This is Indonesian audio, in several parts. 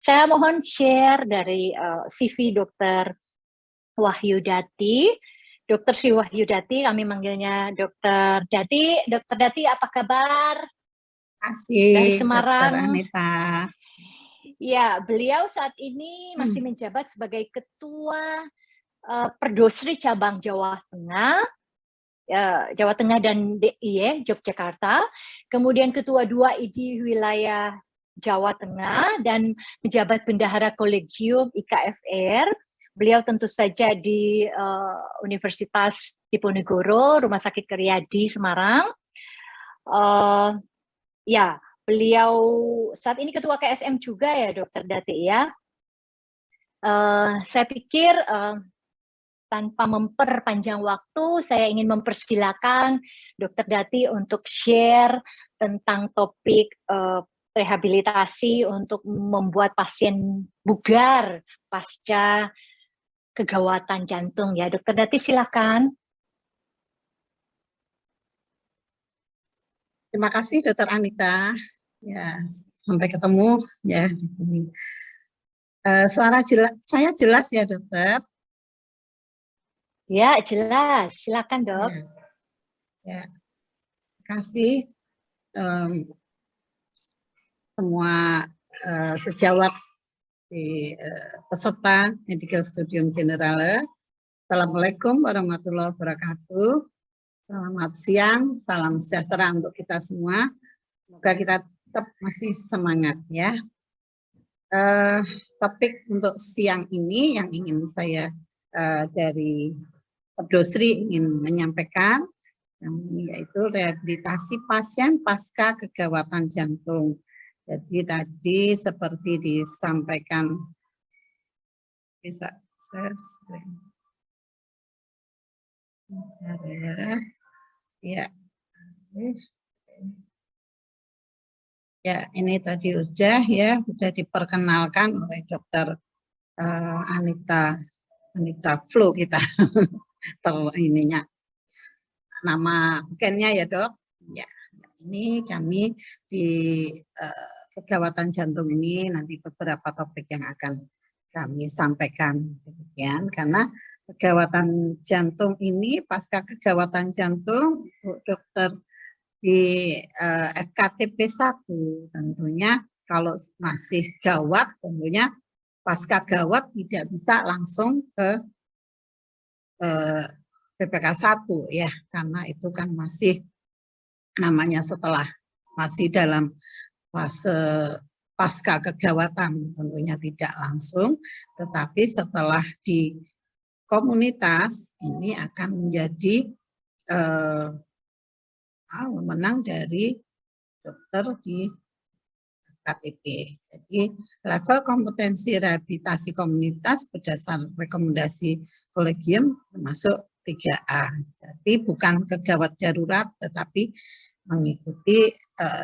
Saya mohon share dari CV Dokter Wahyudati. Dokter Sri Wahyudati, kami manggilnya Dokter Dati. Dokter Dati, apa kabar? Dari Kasih Dokter Semarang. Anita. Ya, beliau saat ini masih menjabat sebagai Ketua Perdosri Cabang Jawa Tengah dan DIY Yogyakarta, kemudian Ketua 2 IJI Wilayah Jawa Tengah, dan menjabat Bendahara Kolegium IKFR. Beliau tentu saja di Universitas Diponegoro, Rumah Sakit Karyadi, Semarang. Ya, beliau saat ini Ketua KSM juga ya, Dokter Dati ya. Saya pikir tanpa memperpanjang waktu, saya ingin mempersilakan Dokter Dati untuk share tentang topik rehabilitasi untuk membuat pasien bugar pasca kegawatan jantung ya. Dokter Dati, silakan. Terima kasih Dokter Anita. Ya, sampai ketemu ya di sini. Suara saya jelas ya, Dokter? Ya, jelas. Silakan, Dok. Ya. Terima kasih semua sejawat di peserta Medical Studium Generale. Assalamualaikum warahmatullahi wabarakatuh. Selamat siang, salam sejahtera untuk kita semua. Semoga kita tetap masih semangat ya. Topik untuk siang ini yang ingin saya dari Perdosri ingin menyampaikan, yaitu rehabilitasi pasien pasca kegawatan jantung. Jadi tadi seperti disampaikan, bisa share screen. Ya. Ya, ini tadi sudah diperkenalkan oleh Dokter Anita Flu kita. Ininya nama bukannya ya, Dok. Ya, ini kami di kegawatan jantung ini nanti beberapa topik yang akan kami sampaikan demikian, karena kegawatan jantung ini pasca kegawatan jantung dokter di FKTP 1 tentunya kalau masih gawat tentunya pasca gawat tidak bisa langsung ke PPK 1 ya, karena itu kan masih namanya setelah masih dalam fase pasca kegawatan, tentunya tidak langsung, tetapi setelah di komunitas ini akan menjadi wewenang dari dokter di KTP. Jadi level kompetensi rehabilitasi komunitas berdasar rekomendasi kolegium termasuk 3A. Jadi bukan kegawat darurat, tetapi mengikuti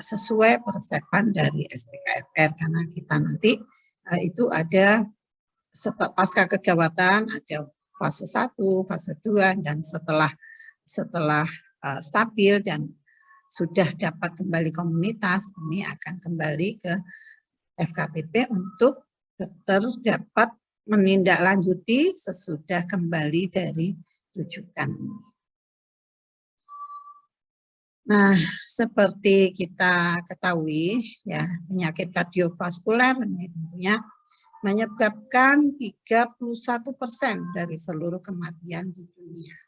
sesuai persepan dari SPKFR, karena kita nanti itu ada pasca kegawatan ada fase 1, fase 2, dan setelah stabil dan sudah dapat kembali komunitas, ini akan kembali ke FKTP untuk dokter dapat menindaklanjuti sesudah kembali dari rujukan. Nah, seperti kita ketahui ya, penyakit kardiovaskuler ini tentunya menyebabkan 31% dari seluruh kematian di dunia.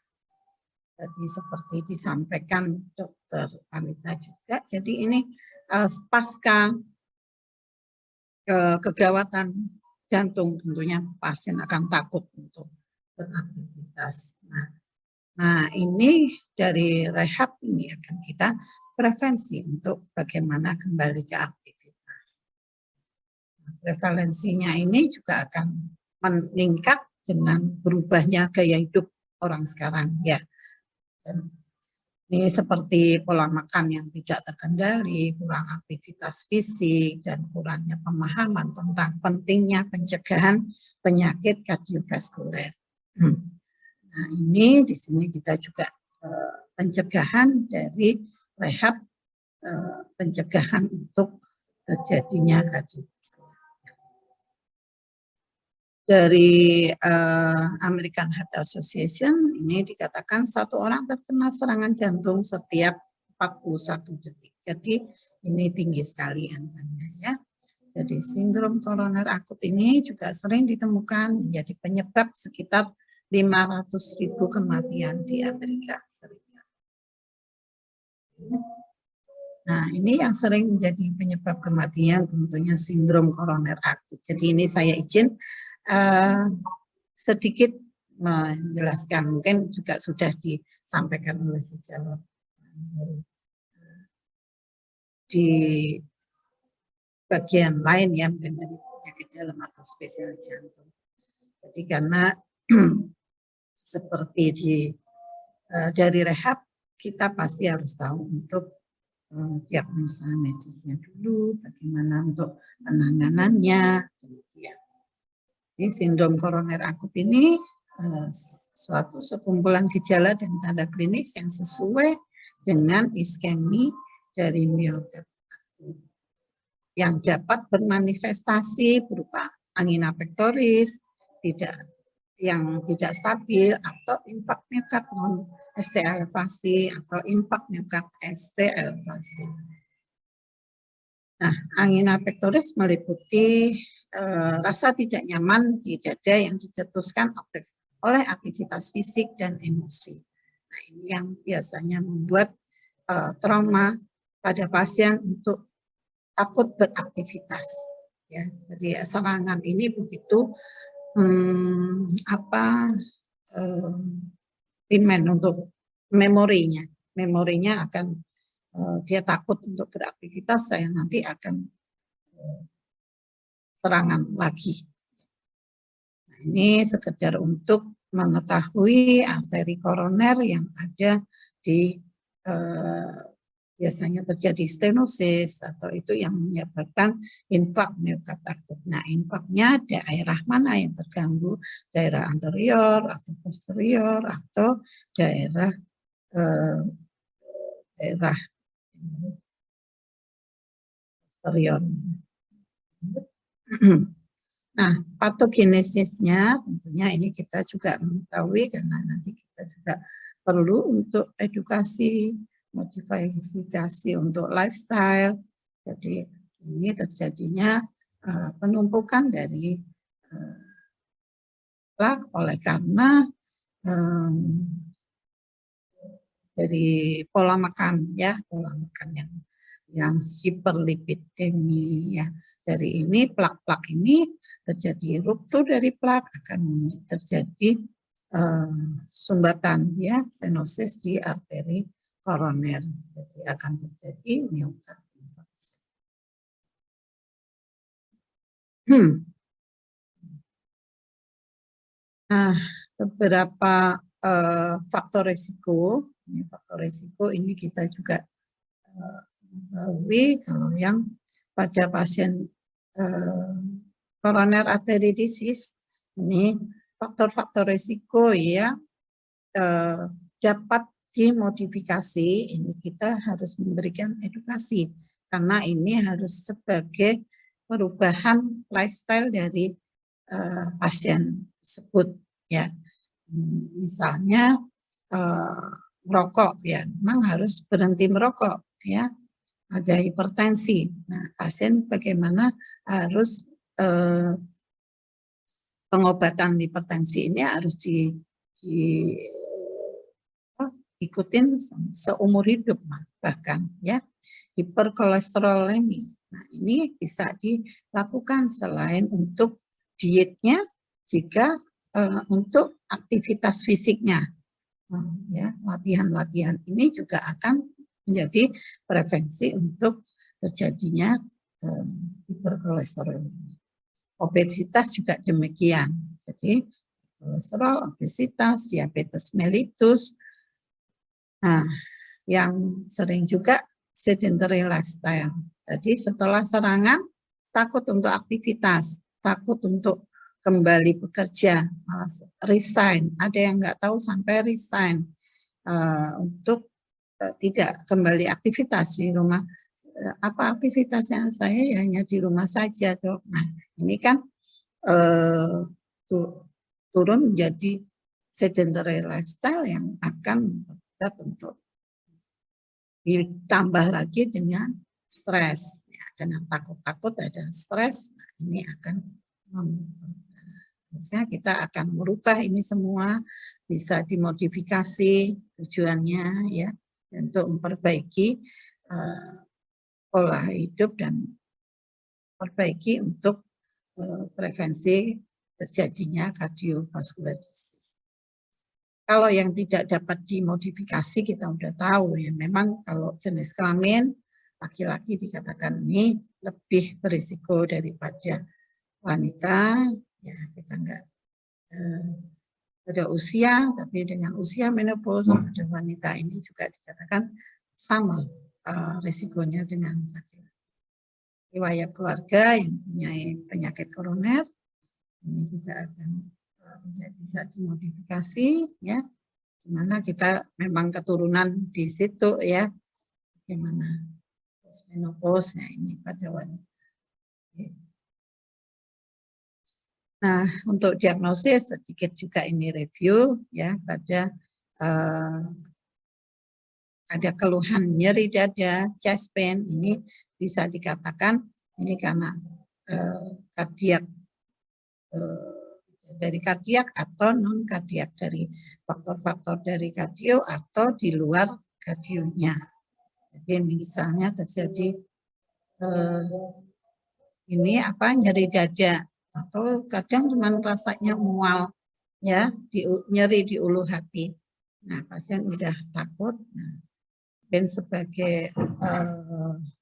Tadi seperti disampaikan Dokter Anita juga, jadi ini pasca kegawatan jantung tentunya pasien akan takut untuk beraktivitas. Nah ini dari rehab ini akan kita prevensi untuk bagaimana kembali ke aktivitas. Prevalensinya ini juga akan meningkat dengan berubahnya gaya hidup orang sekarang ya. Ini seperti pola makan yang tidak terkendali, kurang aktivitas fisik, dan kurangnya pemahaman tentang pentingnya pencegahan penyakit kardiovaskuler. Nah, ini di sini kita juga pencegahan dari rehab, pencegahan untuk terjadinya kardiovaskuler. dari American Heart Association ini dikatakan satu orang terkena serangan jantung setiap 41 detik. Jadi ini tinggi sekali angkanya ya. Jadi sindrom koroner akut ini juga sering ditemukan menjadi penyebab sekitar 500.000 kematian di Amerika Serikat. Nah, ini yang sering menjadi penyebab kematian tentunya sindrom koroner akut. Jadi ini saya izin sedikit menjelaskan, mungkin juga sudah disampaikan oleh sejawat di bagian lain ya, mungkin dari penyakit dalam atau spesialis jantung. Jadi karena seperti dari rehab, kita pasti harus tahu untuk diagnosa medisnya dulu, bagaimana untuk penanganannya. Jadi sindrom koroner akut ini suatu sekumpulan gejala dan tanda klinis yang sesuai dengan iskemi dari miokard akut yang dapat bermanifestasi berupa angina pektoris, yang tidak stabil, atau infark miokard non ST elevasi atau infark miokard ST elevasi. Nah, angina pektoris meliputi rasa tidak nyaman di dada yang dicetuskan oleh aktivitas fisik dan emosi. Nah, ini yang biasanya membuat trauma pada pasien untuk takut beraktivitas. Ya, jadi serangan ini begitu untuk memorinya akan dia takut untuk beraktivitas, saya nanti akan serangan lagi. Nah, ini sekedar untuk mengetahui arteri koroner yang ada di biasanya terjadi stenosis atau itu yang menyebabkan infark miokard akut. Nah, infarknya daerah mana yang terganggu? Daerah anterior atau posterior atau daerah posterior. Nah, patogenesisnya tentunya ini kita juga mengetahui karena nanti kita juga perlu untuk edukasi, modifikasi untuk lifestyle. Jadi ini terjadinya penumpukan dari plak oleh karena dari pola makan ya, pola makan yang hiperlipidemi ya. Dari ini plak-plak ini terjadi ruptur dari plak, akan terjadi sumbatan ya, stenosis di arteri koroner. Jadi akan terjadi miokard infarksi. Nah, beberapa faktor risiko. Ini faktor risiko ini kita juga mengetahui kalau yang pada pasien koroner artery disease ini faktor-faktor risiko ya dapat dimodifikasi. Ini kita harus memberikan edukasi karena ini harus sebagai perubahan lifestyle dari pasien tersebut ya. Misalnya merokok ya, memang harus berhenti merokok ya. Ada hipertensi. Nah, pasien bagaimana harus pengobatan hipertensi ini harus ikutin seumur hidup bahkan ya. Hiperkolesterolemi. Nah, ini bisa dilakukan selain untuk dietnya, jika untuk aktivitas fisiknya. Ya, latihan-latihan ini juga akan menjadi prevensi untuk terjadinya hiperkolesterolemi. Obesitas juga demikian. Jadi kolesterol, obesitas, diabetes mellitus. Nah, yang sering juga sedentary lifestyle. Jadi setelah serangan takut untuk aktivitas, takut untuk kembali bekerja, malah resign. Ada yang nggak tahu sampai resign untuk tidak kembali aktivitas di rumah. Apa aktivitasnya? Saya ya hanya di rumah saja, Dok. Nah, ini kan turun menjadi sedentary lifestyle yang akan berat untuk ditambah lagi dengan stres, ya, dengan takut-takut ada stres, nah, ini akan harusnya kita akan merubah ini semua, bisa dimodifikasi tujuannya ya untuk memperbaiki pola hidup dan perbaiki untuk prevensi terjadinya cardiovascular disease. Kalau yang tidak dapat dimodifikasi kita udah tahu ya, memang kalau jenis kelamin laki-laki dikatakan ini lebih berisiko daripada wanita, ya kita enggak pada usia, tapi dengan usia menopause pada wanita ini juga dikatakan sama risikonya dengan laki-laki. Riwayat keluarga yang punya penyakit koroner ini juga akan tidak bisa dimodifikasi ya, dimana kita memang keturunan di situ ya, bagaimana menopause ya, ini pada wanita. Nah, untuk diagnosis sedikit juga ini review ya, pada ada keluhan nyeri dada, chest pain, ini bisa dikatakan ini karena kardiak, dari kardiak atau non kardiak, dari faktor-faktor dari kardio atau di luar kardionya. Jadi misalnya terjadi ini apa, nyeri dada atau kadang cuma rasanya mual ya, nyeri di ulu hati. Nah, pasien udah takut. Nah, dan sebagai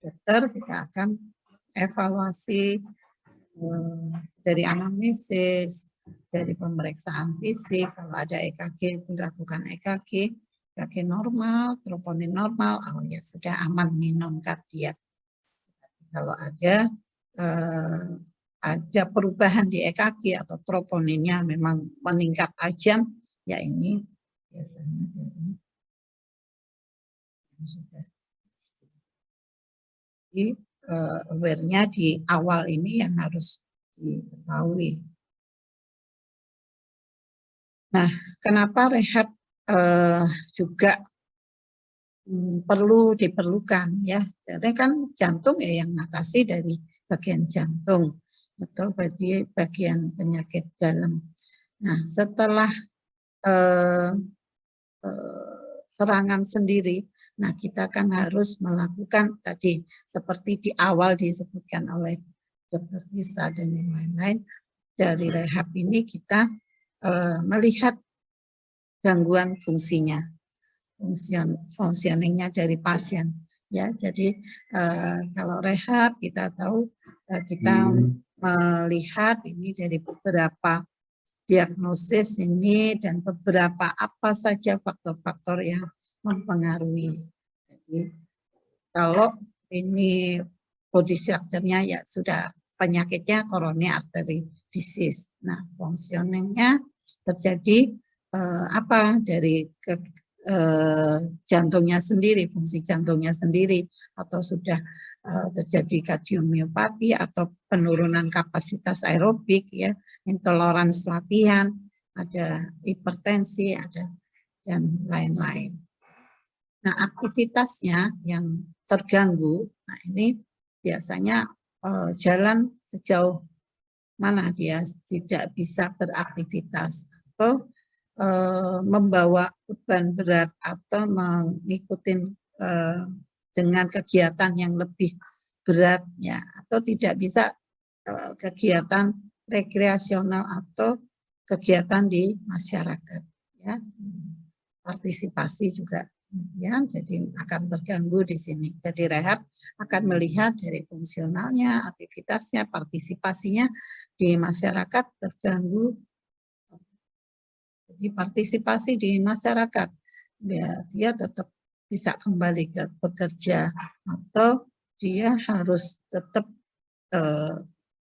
dokter kita akan evaluasi dari anamnesis, dari pemeriksaan fisik, kalau ada EKG dilakukan EKG normal, troponin normal, oh ya sudah aman nih non kardiak. Kalau ada perubahan di EKG atau troponinnya memang meningkat tajam, ya ini biasanya dari sudah di aware-nya di awal ini yang harus diketahui. Nah, kenapa rehab juga perlu diperlukan ya? Jadi kan jantung ya yang mengatasi dari bagian jantung atau bagian penyakit dalam. Nah, setelah serangan sendiri, nah kita kan harus melakukan tadi seperti di awal disebutkan oleh Dr. Tisa dan yang lain-lain, dari rehab ini kita melihat gangguan fungsinya, functioningnya dari pasien. Ya, jadi kalau rehab kita tahu kita melihat ini dari beberapa diagnosis ini dan beberapa apa saja faktor-faktor yang mempengaruhi. Jadi kalau ini body structure-nya ya sudah penyakitnya coronary artery disease. Nah, functioning-nya terjadi apa dari jantungnya sendiri, fungsi jantungnya sendiri, atau sudah terjadi kardiomyopati atau penurunan kapasitas aerobik ya, intoleransi latihan, ada hipertensi, ada dan lain-lain. Nah, aktivitasnya yang terganggu, nah ini biasanya jalan sejauh mana dia tidak bisa beraktivitas atau membawa beban berat atau mengikuti dengan kegiatan yang lebih berat ya, atau tidak bisa kegiatan rekreasional atau kegiatan di masyarakat ya, partisipasi juga ya, jadi akan terganggu di sini. Jadi rehab akan melihat dari fungsionalnya, aktivitasnya, partisipasinya di masyarakat terganggu. Jadi partisipasi di masyarakat, ya, dia tetap bisa kembali ke bekerja atau dia harus tetap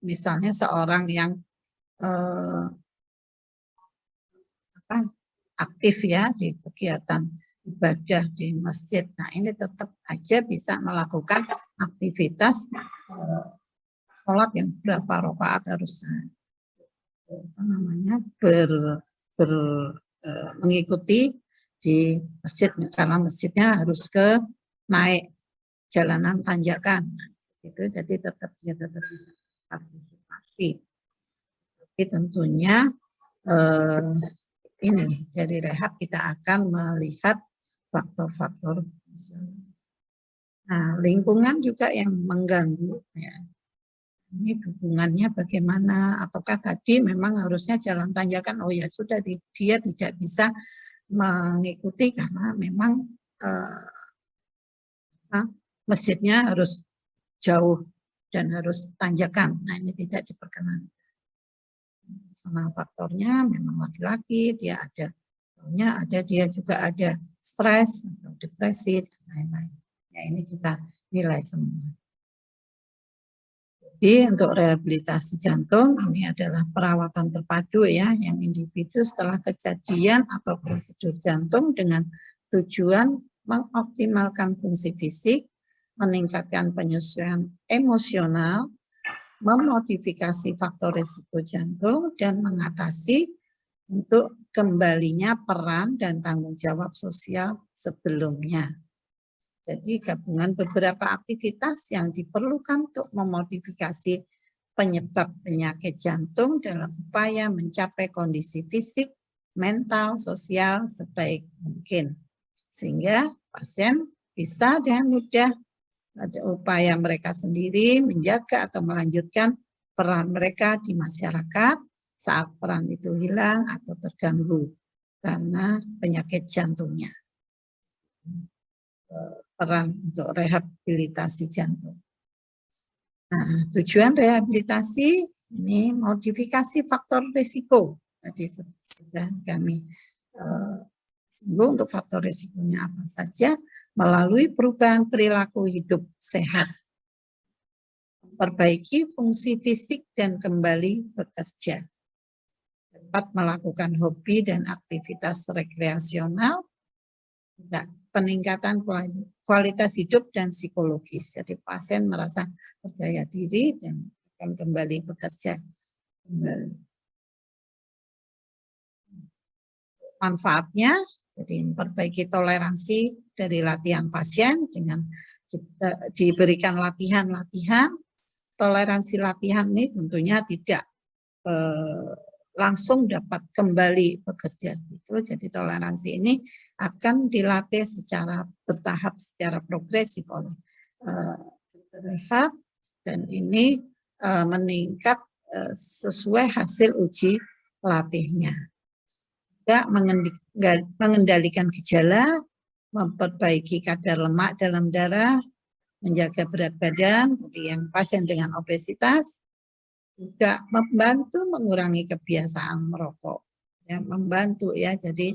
misalnya seorang yang aktif ya di kegiatan ibadah di masjid. Nah, ini tetap aja bisa melakukan aktivitas sholat yang berapa rakaat harus mengikuti di masjid, karena masjidnya harus ke naik jalanan tanjakan itu, jadi dia tetap bisa partisipasi. Tapi tentunya ini dari rehab kita akan melihat faktor-faktor. Nah, lingkungan juga yang mengganggu ya. Ini hubungannya bagaimana, ataukah tadi memang harusnya jalan tanjakan, oh ya sudah dia tidak bisa mengikuti karena memang masjidnya harus jauh dan harus tanjakan. Nah, ini tidak diperkenankan. Sama faktornya memang laki-laki, dia juga ada stres atau depresi dan lain-lain. Ya, ini kita nilai semua. Jadi untuk rehabilitasi jantung ini adalah perawatan terpadu ya, yang individu setelah kejadian atau prosedur jantung dengan tujuan mengoptimalkan fungsi fisik, meningkatkan penyesuaian emosional, memodifikasi faktor risiko jantung, dan mengatasi untuk kembalinya peran dan tanggung jawab sosial sebelumnya. Jadi gabungan beberapa aktivitas yang diperlukan untuk memodifikasi penyebab penyakit jantung dalam upaya mencapai kondisi fisik, mental, sosial sebaik mungkin. Sehingga pasien bisa dengan mudah ada upaya mereka sendiri menjaga atau melanjutkan peran mereka di masyarakat saat peran itu hilang atau terganggu karena penyakit jantungnya. Peran untuk rehabilitasi jantung. Nah, tujuan rehabilitasi ini modifikasi faktor risiko. Tadi sudah kami singgung untuk faktor risikonya apa saja melalui perubahan perilaku hidup sehat, memperbaiki fungsi fisik dan kembali bekerja, dapat melakukan hobi dan aktivitas rekreasional, juga peningkatan kualitas hidup dan psikologis. Jadi pasien merasa percaya diri dan akan kembali bekerja. Manfaatnya, jadi memperbaiki toleransi dari latihan pasien dengan kita diberikan latihan-latihan. Toleransi latihan ini tentunya tidak langsung dapat kembali bekerja. Jadi toleransi ini akan dilatih secara bertahap, secara progresif oleh rehab, dan ini meningkat sesuai hasil uji latihnya. Juga mengendalikan gejala, memperbaiki kadar lemak dalam darah, menjaga berat badan, jadi yang pasien dengan obesitas, juga membantu mengurangi kebiasaan merokok, ya, membantu ya, jadi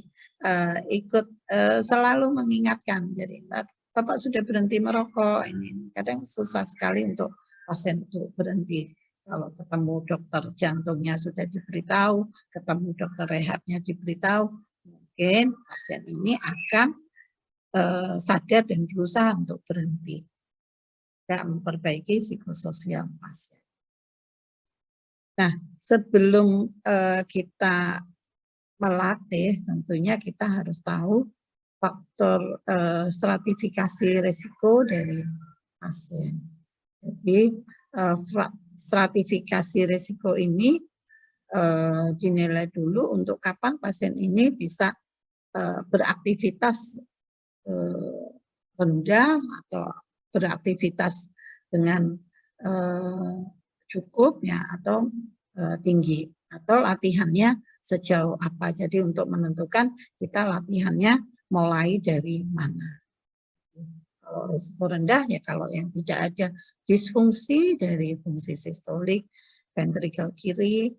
ikut selalu mengingatkan. Jadi Bapak sudah berhenti merokok, ini kadang susah sekali untuk pasien itu berhenti. Kalau ketemu dokter jantungnya sudah diberitahu, ketemu dokter rehabnya diberitahu, mungkin pasien ini akan sadar dan berusaha untuk berhenti. Ya, memperbaiki psikososial pasien. Nah, sebelum kita melatih, tentunya kita harus tahu faktor stratifikasi risiko dari pasien. Jadi stratifikasi risiko ini dinilai dulu untuk kapan pasien ini bisa beraktivitas rendah atau beraktivitas dengan cukup ya, atau tinggi, atau latihannya sejauh apa. Jadi untuk menentukan kita latihannya mulai dari mana. Kalau risiko rendah ya kalau yang tidak ada disfungsi dari fungsi sistolik ventrikel kiri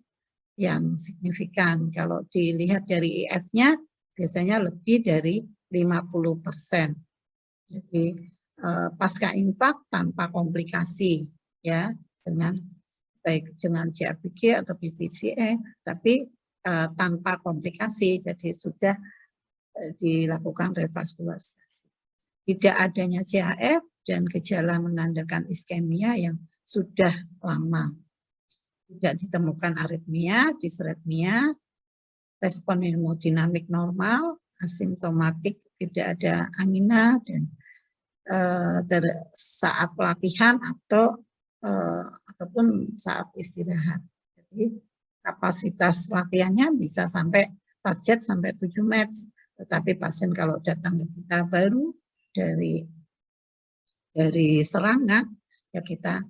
yang signifikan. Kalau dilihat dari IF-nya biasanya lebih dari 50%. Jadi pasca infak tanpa komplikasi ya, dengan baik dengan CRPG atau PCCE, tapi tanpa komplikasi, jadi sudah dilakukan revaskularisasi. Tidak adanya CHF dan gejala menandakan iskemia yang sudah lama. tidak ditemukan aritmia, disretmia, respon hemodinamik normal, asimptomatik, tidak ada angina, dan saat pelatihan ataupun saat istirahat. Jadi kapasitas latihannya bisa sampai target sampai 7 match. Tetapi pasien kalau datang ke kita baru dari serangan, ya kita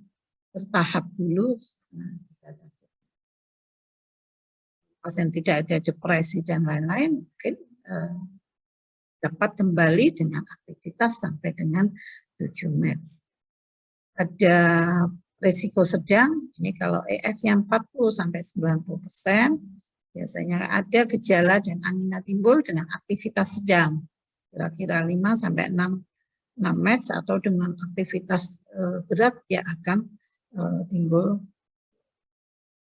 bertahap dulu. Nah, pasien tidak ada depresi dan lain-lain, mungkin dapat kembali dengan aktivitas sampai dengan 7 match. Ada risiko sedang, ini kalau EF-nya 40-90%, biasanya ada gejala dan angina timbul dengan aktivitas sedang, kira-kira 5-6 match, atau dengan aktivitas berat ya akan timbul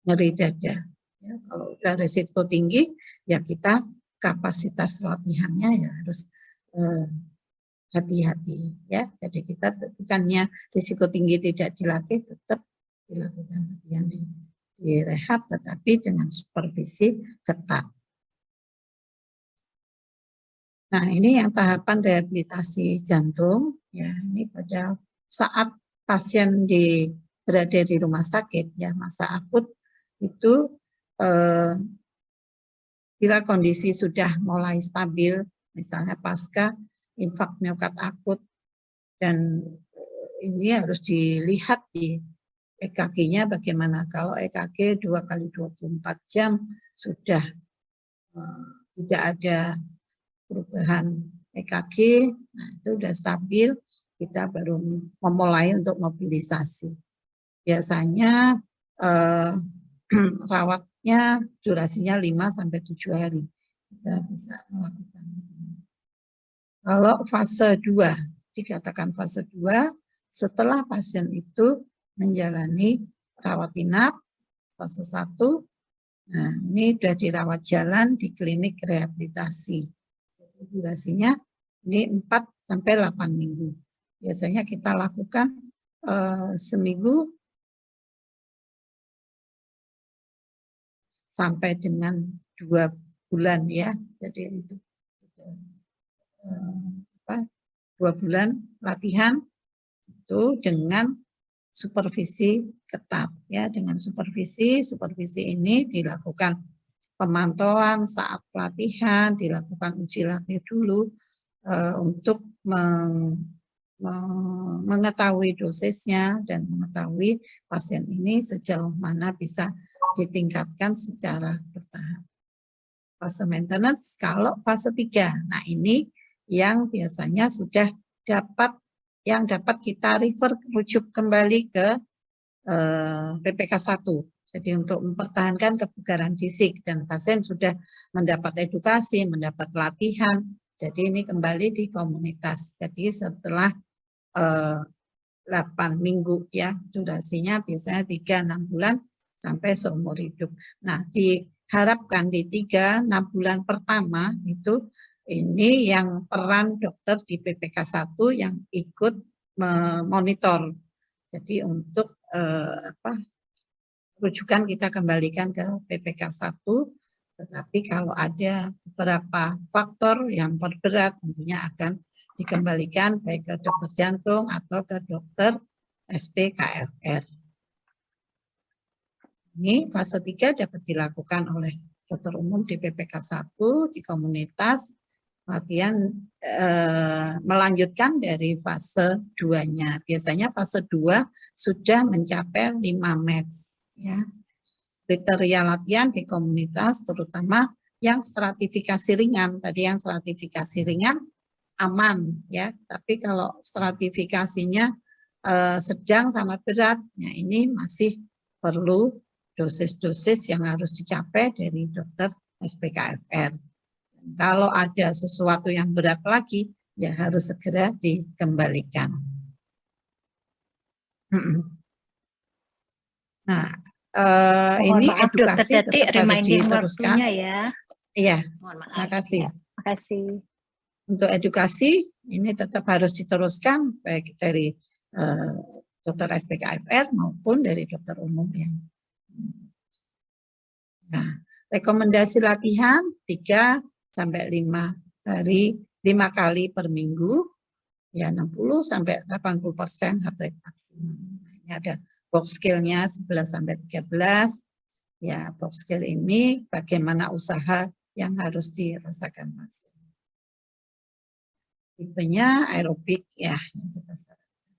nyeri dada. Ya, kalau udah risiko tinggi, ya kita kapasitas latihannya ya harus hati-hati ya. Jadi kita bukannya risiko tinggi tidak dilatih, tetap dilakukan latihan di rehab, tetapi dengan supervisi ketat. Nah, ini yang tahapan rehabilitasi jantung ya. Ini pada saat pasien berada di rumah sakit ya, masa akut itu bila kondisi sudah mulai stabil, misalnya pasca infak miokard akut, dan ini harus dilihat di EKG-nya bagaimana. Kalau EKG 2 kali 24 jam sudah tidak ada perubahan EKG, nah itu sudah stabil, kita baru memulai untuk mobilisasi. Biasanya rawatnya durasinya 5-7 hari. Kita bisa melakukan. Kalau fase 2, dikatakan fase 2, setelah pasien itu menjalani rawat inap, fase 1, nah ini sudah dirawat jalan di klinik rehabilitasi. Jadi durasinya ini 4-8 minggu. Biasanya kita lakukan seminggu sampai dengan 2 bulan ya. Jadi itu 2 bulan latihan itu dengan supervisi ketat ya. Dengan supervisi ini dilakukan pemantauan saat pelatihan, dilakukan uji latih dulu untuk mengetahui dosisnya dan mengetahui pasien ini sejauh mana bisa ditingkatkan secara bertahap. Fase maintenance kalau fase 3. Nah, ini yang biasanya sudah dapat kita rujuk kembali ke PPK 1. Jadi untuk mempertahankan kebugaran fisik, dan pasien sudah mendapat edukasi, mendapat latihan. Jadi ini kembali di komunitas. Jadi setelah 8 minggu ya, durasinya biasanya 3-6 bulan sampai seumur hidup. Nah, diharapkan di 3-6 bulan pertama itu ini yang peran dokter di PPK 1 yang ikut memonitor. Jadi untuk rujukan kita kembalikan ke PPK 1, tetapi kalau ada beberapa faktor yang berberat tentunya akan dikembalikan baik ke dokter jantung atau ke dokter SPKFR. Ini fase 3 dapat dilakukan oleh dokter umum di PPK 1 di komunitas. Latihan melanjutkan dari fase 2-nya. Biasanya fase 2 sudah mencapai 5 match ya. Kriteria latihan di komunitas terutama yang stratifikasi ringan. Tadi yang stratifikasi ringan aman ya, tapi kalau stratifikasinya sedang sama berat, ya ini masih perlu dosis-dosis yang harus dicapai dari dokter SPKFR. Kalau ada sesuatu yang berat lagi, ya harus segera dikembalikan. Nah, ini maaf, edukasi Dokter Tati, tetap harus diteruskan. Ya. Iya, mohon maaf. Terima kasih. Ya, terima kasih. Untuk edukasi ini tetap harus diteruskan baik dari dokter SPKFR maupun dari dokter umum yang Nah, rekomendasi latihan 3 sampai 5 kali per minggu, ya 60 sampai 80% heart rate maksimum. Ini ada box scale-nya 11 sampai 13. Ya, box scale ini bagaimana usaha yang harus dirasakan pasien. Tipenya aerobik ya yang kita sarankan.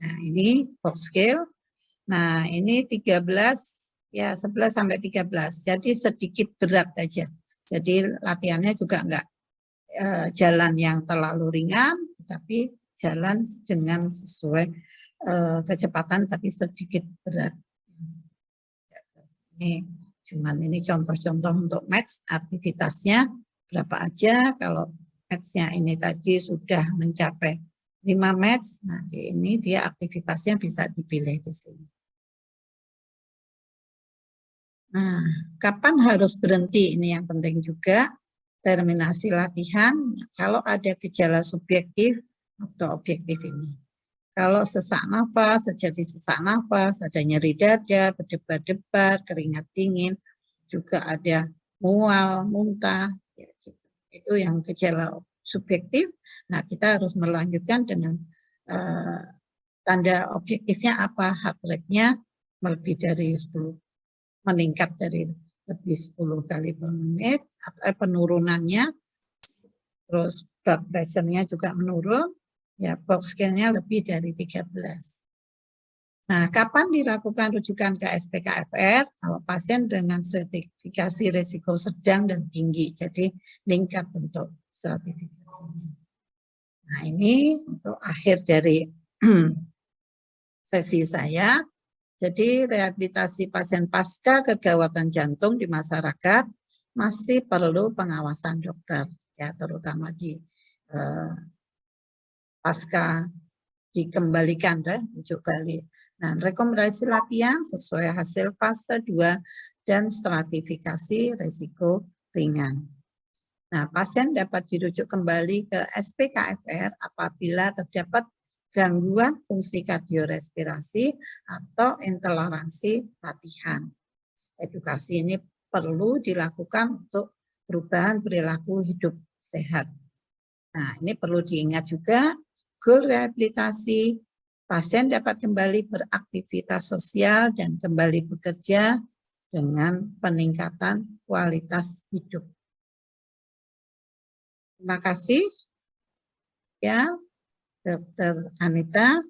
Nah, ini box scale. Nah, ini 13 ya 11 sampai 13. Jadi sedikit berat aja. Jadi latihannya juga enggak jalan yang terlalu ringan, tetapi jalan dengan sesuai kecepatan tapi sedikit berat. Ini contoh-contoh untuk match aktivitasnya berapa aja. Kalau matchnya ini tadi sudah mencapai 5 match, nah ini dia aktivitasnya bisa dipilih di sini. Nah, kapan harus berhenti? Ini yang penting juga. Terminasi latihan kalau ada gejala subjektif atau objektif ini. Kalau sesak nafas, terjadi sesak nafas, ada nyeri dada, berdebar-debar, keringat dingin, juga ada mual, muntah, ya gitu. Itu yang gejala subjektif. Nah, kita harus melanjutkan dengan tanda objektifnya apa, heart rate-nya lebih dari 10, meningkat dari lebih 10 kali per menit, penurunannya, terus blood pressure-nya juga menurun, ya box scale-nya lebih dari 13. Nah, kapan dilakukan rujukan ke SPKFR? Kalau pasien dengan stratifikasi risiko sedang dan tinggi, jadi meningkat untuk stratifikasinya. Nah, ini untuk akhir dari sesi saya. Jadi rehabilitasi pasien pasca kegawatan jantung di masyarakat masih perlu pengawasan dokter, ya terutama di pasca dikembalikan rujuk balik. Nah, rekomendasi latihan sesuai hasil fase 2 dan stratifikasi risiko ringan. Nah, pasien dapat dirujuk kembali ke SPKFR apabila terdapat gangguan fungsi kardiorespirasi atau intoleransi latihan. Edukasi ini perlu dilakukan untuk perubahan perilaku hidup sehat. Nah, ini perlu diingat juga, goal rehabilitasi, pasien dapat kembali beraktivitas sosial dan kembali bekerja dengan peningkatan kualitas hidup. Terima kasih. Ya. Dr. Anita.